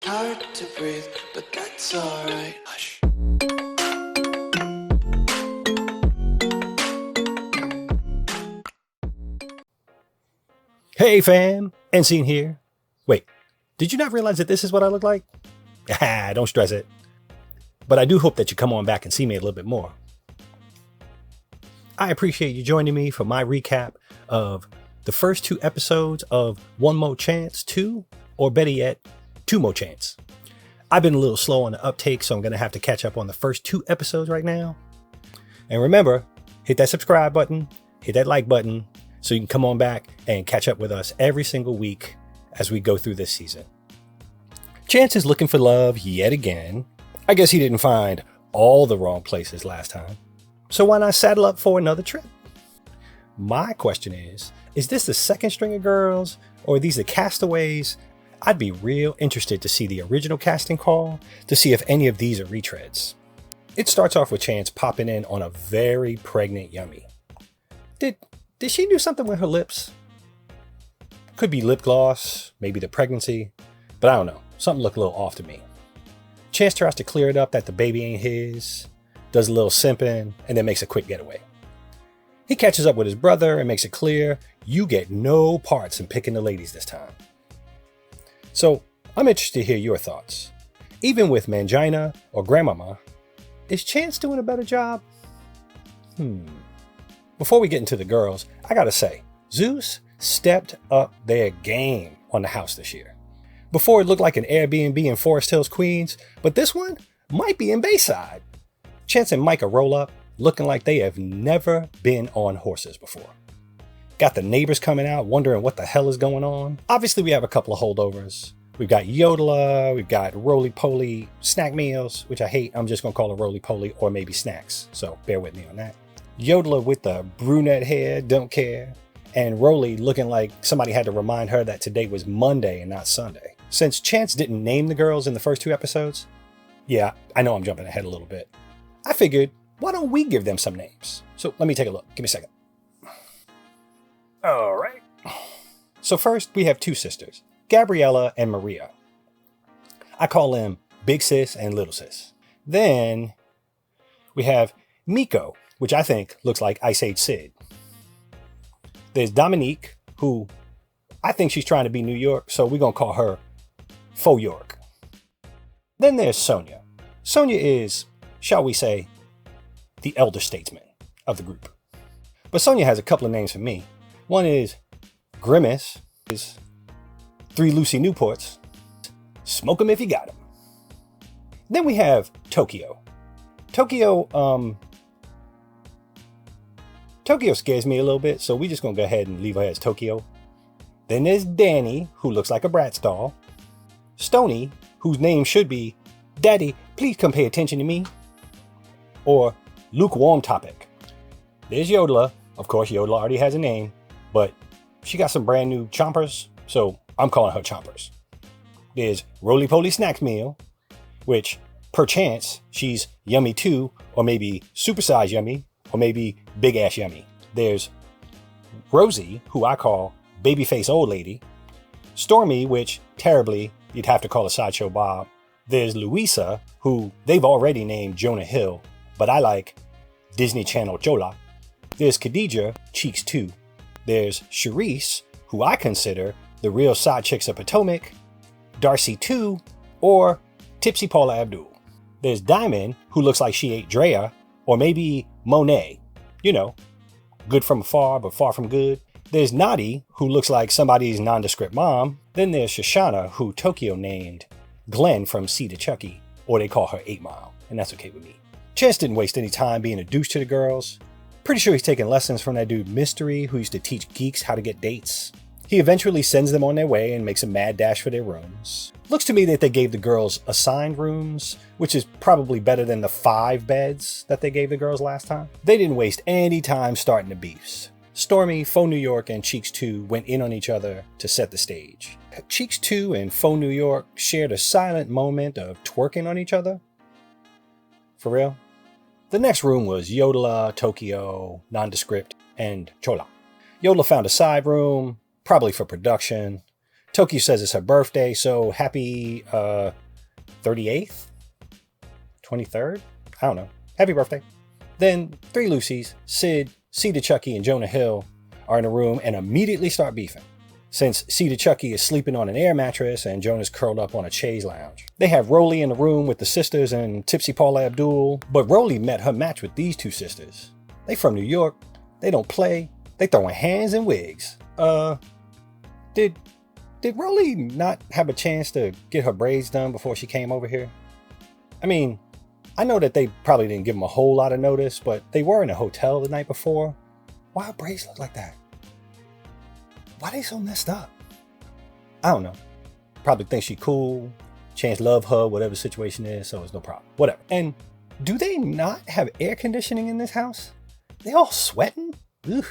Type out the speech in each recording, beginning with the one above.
Hard to breathe, but that's alright. Hush. Hey fam, Ensign here. Wait, did you not realize that this is what I look like? Ah, don't stress it. But I do hope that you come on back and see me a little bit more. I appreciate you joining me for my recap of the first 2 episodes of One More Chance 2, or better yet, 2 More Chance. I've been a little slow on the uptake, so I'm going to have to catch up on the first 2 episodes right now. And remember, hit that subscribe button, hit that like button, so you can come on back and catch up with us every single week as we go through this season. Chance is looking for love yet again. I guess he didn't find all the wrong places last time. So why not saddle up for another trip? My question is this the second string of girls, or are these the castaways? I'd be real interested to see the original casting call to see if any of these are retreads. It starts off with Chance popping in on a very pregnant Yummy. Did she do something with her lips? Could be lip gloss, maybe the pregnancy, but I don't know. Something looked a little off to me. Chance tries to clear it up that the baby ain't his, does a little simping, and then makes a quick getaway. He catches up with his brother and makes it clear, you get no parts in picking the ladies this time. So I'm interested to hear your thoughts. Even with Mangina or Grandmama, is Chance doing a better job? Before we get into the girls, I gotta say, Zeus stepped up their game on the house this year. Before it looked like an Airbnb in Forest Hills, Queens, but this one might be in Bayside. Chance and Micah roll up, looking like they have never been on horses before. Got the neighbors coming out, wondering what the hell is going on. Obviously, we have a couple of holdovers. We've got Yodeler, we've got roly-poly snack meals, which I hate. I'm just gonna call it roly-poly or maybe snacks, so bear with me on that. Yodeler with the brunette hair, don't care. And Roly looking like somebody had to remind her that today was Monday and not Sunday. Since Chance didn't name the girls in the first 2 episodes, yeah, I know I'm jumping ahead a little bit. I figured, why don't we give them some names? So let me take a look. Give me a second. All right. So first, we have 2 sisters, Gabriella and Maria. I call them Big Sis and Little Sis. Then we have Miko, which I think looks like Ice Age Sid. There's Dominique, who I think she's trying to be New York, so we're going to call her Faux York. Then there's Sonia. Sonia is, shall we say, the elder statesman of the group. But Sonia has a couple of names for me. One is Grimace, is 3 Lucy Newports, smoke 'em if you got 'em. Then we have Tokyo. Tokyo scares me a little bit, so we're just going to go ahead and leave her as Tokyo. Then there's Danny, who looks like a Bratz doll. Stony, whose name should be, Daddy, please come pay attention to me. Or Lukewarm Topic. There's Yodeler. Of course, Yodeler already has a name, but she got some brand new chompers, so I'm calling her Chompers. There's Roly Poly Snacks Meal, which, per chance, she's Yummy 2, or maybe Supersize Yummy, or maybe Big Ass Yummy. There's Rosie, who I call Babyface Old Lady. Stormy, which terribly you'd have to call a Sideshow Bob. There's Louisa, who they've already named Jonah Hill, but I like Disney Channel Chola. There's Khadija, Cheeks 2. There's Charisse, who I consider the real side chicks of Potomac, Darcy 2, or Tipsy Paula Abdul. There's Diamond, who looks like she ate Drea, or maybe Monet. You know, good from afar, but far from good. There's Nadi, who looks like somebody's nondescript mom. Then there's Shoshana, who Tokyo named Glenn from C to Chucky, or they call her 8 Mile, and that's okay with me. Chance didn't waste any time being a douche to the girls. Pretty sure he's taking lessons from that dude Mystery, who used to teach geeks how to get dates. He eventually sends them on their way and makes a mad dash for their rooms. Looks to me that they gave the girls assigned rooms, which is probably better than the 5 beds that they gave the girls last time. They didn't waste any time starting the beefs. Stormy, Faux New York, and Cheeks 2 went in on each other to set the stage. Cheeks 2 and Faux New York shared a silent moment of twerking on each other. For real? The next room was Yodeler, Tokyo, Nondescript, and Chola. Yodeler found a side room, probably for production. Tokyo says it's her birthday, so happy 38th? 23rd? I don't know. Happy birthday. Then three Lucys, Sid, Cedar Chucky, and Jonah Hill are in a room and immediately start beefing. Since Cedar Chucky is sleeping on an air mattress and Jonah's curled up on a chaise lounge. They have Rolly in the room with the sisters and Tipsy Paula Abdul, but Rolly met her match with these two sisters. They from New York, they don't play, they throwing hands and wigs. Did Rolly not have a chance to get her braids done before she came over here? I mean, I know that they probably didn't give them a whole lot of notice, but they were in a hotel the night before. Why her braids look like that? Why they so messed up? I don't know. Probably think she cool. Chance love her, whatever the situation is, so it's no problem. Whatever. And do they not have air conditioning in this house? They all sweating? Ugh.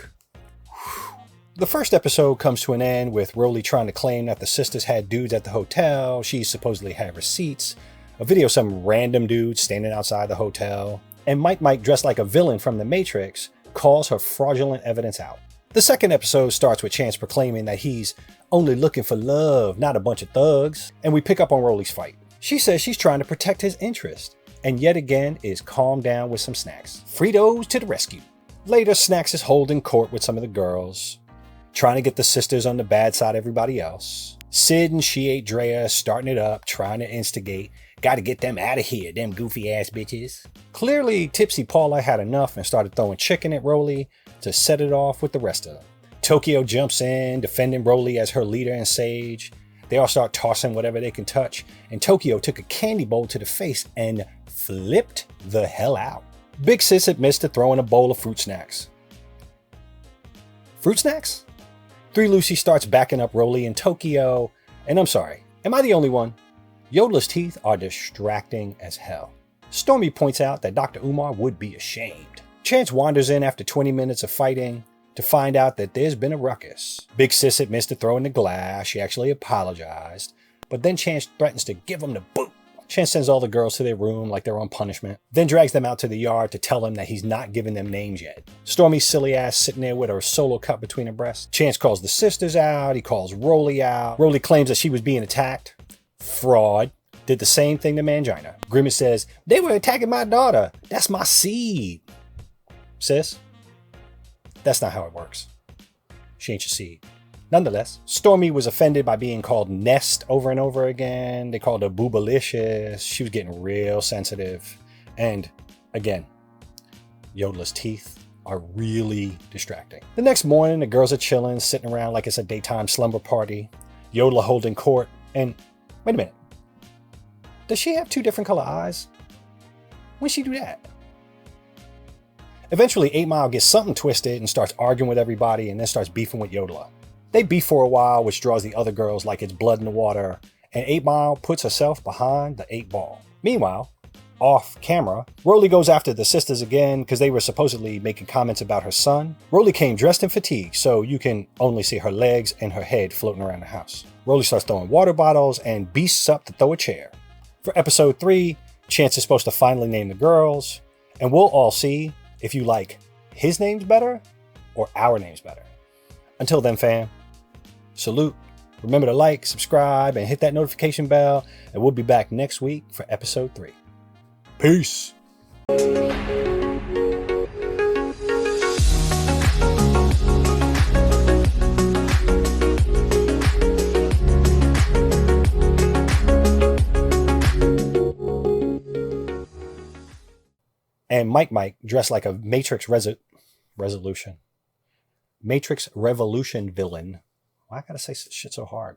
The first episode comes to an end with Rolly trying to claim that the sisters had dudes at the hotel. She supposedly had receipts. A video of some random dude standing outside the hotel. And Mike, dressed like a villain from The Matrix, calls her fraudulent evidence out. The second episode starts with Chance proclaiming that he's only looking for love, not a bunch of thugs. And we pick up on Rolly's fight. She says she's trying to protect his interest. And yet again is calmed down with some snacks. Fritos to the rescue. Later, Snacks is holding court with some of the girls, trying to get the sisters on the bad side of everybody else. Sid and She Ate Drea starting it up, trying to instigate. Gotta get them out of here, them goofy ass bitches. Clearly, Tipsy Paula had enough and started throwing chicken at Rolly to set it off with the rest of them. Tokyo jumps in, defending Rolly as her leader and sage. They all start tossing whatever they can touch, and Tokyo took a candy bowl to the face and flipped the hell out. Big Sis admits to throwing a bowl of fruit snacks. Fruit snacks? Three Lucy starts backing up Rolly and Tokyo, and I'm sorry, am I the only one? Yodela's teeth are distracting as hell. Stormy points out that Dr. Umar would be ashamed. Chance wanders in after 20 minutes of fighting to find out that there's been a ruckus. Big Sis admits to throwing the glass. She actually apologized, but then Chance threatens to give him the boot. Chance sends all the girls to their room like they're on punishment, then drags them out to the yard to tell them that he's not giving them names yet. Stormy's silly ass sitting there with her solo cup between her breasts. Chance calls the sisters out. He calls Rolly out. Rolly claims that she was being attacked. Fraud. Did the same thing to Mangina. Grimace says, they were attacking my daughter. That's my seed. Sis, that's not how it works. She ain't your seed. Nonetheless, Stormy was offended by being called Nest over and over again. They called her Boobalicious. She was getting real sensitive. And again, Yodela's teeth are really distracting. The next morning, the girls are chilling, sitting around like it's a daytime slumber party. Yodela holding court. And wait a minute. Does she have two different color eyes? When'd she do that? Eventually, 8 Mile gets something twisted and starts arguing with everybody and then starts beefing with Yodela. They beef for a while, which draws the other girls like it's blood in the water, and 8 Mile puts herself behind the 8 Ball. Meanwhile, off camera, Rolly goes after the sisters again because they were supposedly making comments about her son. Rolly came dressed in fatigue, so you can only see her legs and her head floating around the house. Rolly starts throwing water bottles and beasts up to throw a chair. For episode 3, Chance is supposed to finally name the girls, and we'll all see if you like his names better or our names better. Until then, fam, salute. Remember to like, subscribe, and hit that notification bell, and we'll be back next week for episode 3. Peace. And Mike dressed like a Matrix Revolution villain. Why I gotta say shit so hard?